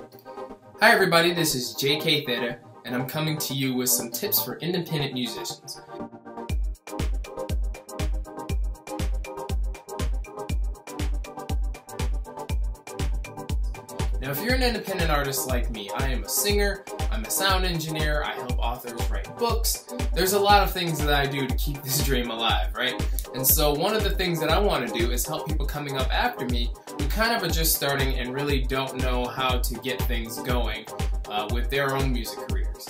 Hi everybody, this is JK Theta, and I'm coming to you with some tips for independent musicians. Now if you're an independent artist like me, I am a singer, I'm a sound engineer, I help authors write books. There's a lot of things that I do to keep this dream alive, right? And so one of the things that I want to do is help people coming up after me who kind of are just starting and really don't know how to get things going with their own music careers.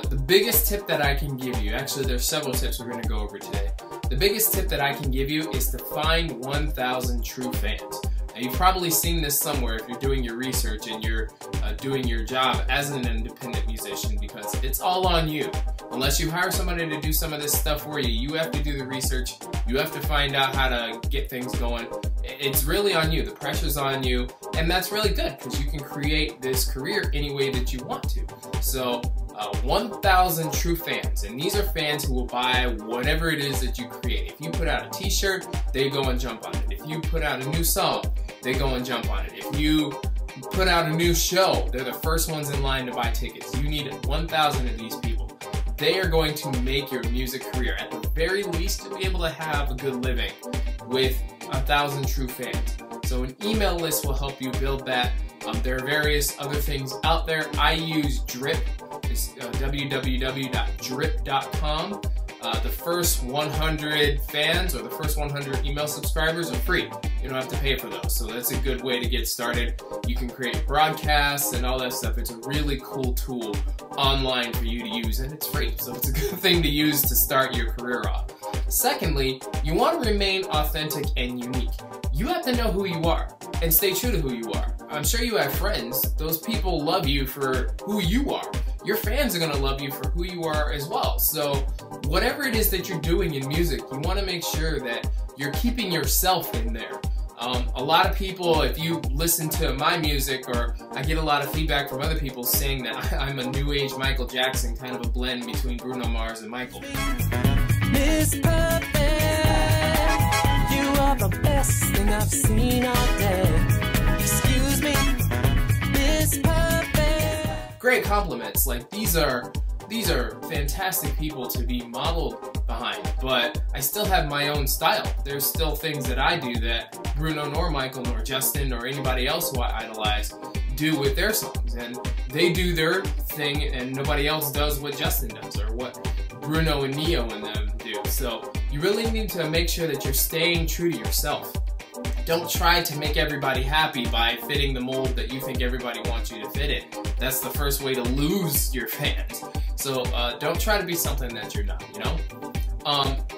The biggest tip that I can give you, actually there's several tips we're going to go over today. The biggest tip that I can give you is to find 1,000 true fans. Now you've probably seen this somewhere if you're doing your research and you're doing your job as an independent musician, because it's all on you. Unless you hire somebody to do some of this stuff for you, you have to do the research, you have to find out how to get things going. It's really on you, the pressure's on you, and that's really good because you can create this career any way that you want to. So 1,000 true fans, and these are fans who will buy whatever it is that you create. If you put out a t-shirt, they go and jump on it. If you put out a new song, they go and jump on it. If you put out a new show, they're the first ones in line to buy tickets. You need 1,000 of these people. They are going to make your music career. At the very least, you'll be able to have a good living with 1,000 true fans. So an email list will help you build that. There are various other things out there. I use Drip. It's www.drip.com. The first 100 fans or the first 100 email subscribers are free. You don't have to pay for those, so that's a good way to get started. You can create broadcasts and all that stuff. It's a really cool tool online for you to use, and it's free, so it's a good thing to use to start your career off. Secondly, you want to remain authentic and unique. You have to know who you are and stay true to who you are. I'm sure you have friends. Those people love you for who you are. Your fans are going to love you for who you are as well. So whatever it is that you're doing in music, you want to make sure that you're keeping yourself in there. A lot of people, if you listen to my music, or I get a lot of feedback from other people saying that I'm a new age Michael Jackson, kind of a blend between Bruno Mars and Michael. Miss Perfect, you are the best thing I've seen all day. Excuse me, Miss Perfect. Great compliments. Like these are fantastic people to be modeled behind, but I still have my own style. There's still things that I do that Bruno nor Michael nor Justin or anybody else who I idolize do with their songs, and they do their thing and nobody else does what Justin does or what Bruno and Neo and them do. So you really need to make sure that you're staying true to yourself. Don't try to make everybody happy by fitting the mold that you think everybody wants you to fit in. That's the first way to lose your fans. So don't try to be something that you're not, you know?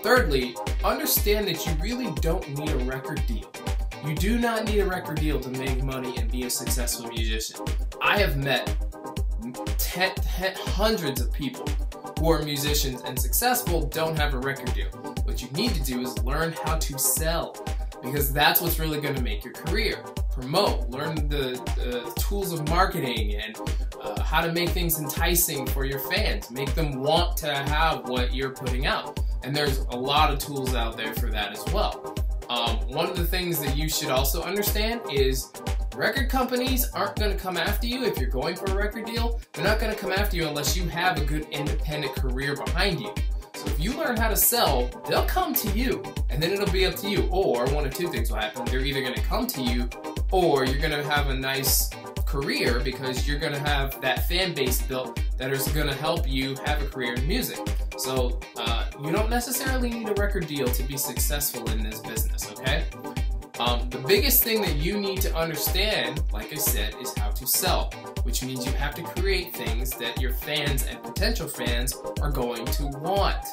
Thirdly, understand that you really don't need a record deal. You do not need a record deal to make money and be a successful musician. I have met hundreds of people who are musicians and successful don't have a record deal. What you need to do is learn how to sell, because that's what's really going to make your career. Promote, learn the tools of marketing and how to make things enticing for your fans. Make them want to have what you're putting out. And there's a lot of tools out there for that as well. One of the things that you should also understand is record companies aren't going to come after you if you're going for a record deal. They're not going to come after you unless you have a good independent career behind you. So if you learn how to sell, they'll come to you, and then it'll be up to you. Or one of two things will happen. They're either going to come to you, or you're going to have a nice career because you're going to have that fan base built that is going to help you have a career in music. So you don't necessarily need a record deal to be successful in this business, okay? The biggest thing that you need to understand, like I said, is how to sell, which means you have to create things that your fans and potential fans are going to want.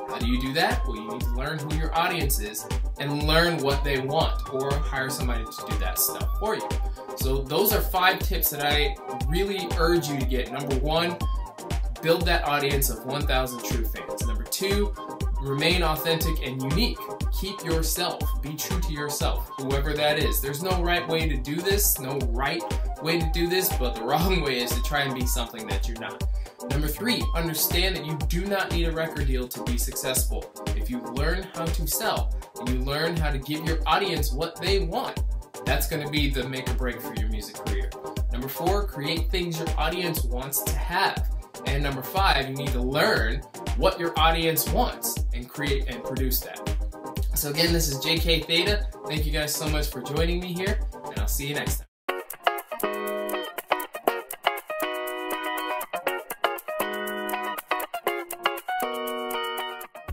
How do you do that? Well, you need to learn who your audience is and learn what they want, or hire somebody to do that stuff for you. So those are 5 tips that I really urge you to get. Number 1, build that audience of 1,000 true fans. Number 2, remain authentic and unique. Keep yourself. Be true to yourself, whoever that is. There's no right way to do this, no right way to do this, but the wrong way is to try and be something that you're not. Number 3, understand that you do not need a record deal to be successful. If you learn how to sell and you learn how to give your audience what they want, that's going to be the make or break for your music career. Number 4, create things your audience wants to have. And number 5, you need to learn what your audience wants and create and produce that. So again, this is JK Theta. Thank you guys so much for joining me here, and I'll see you next time.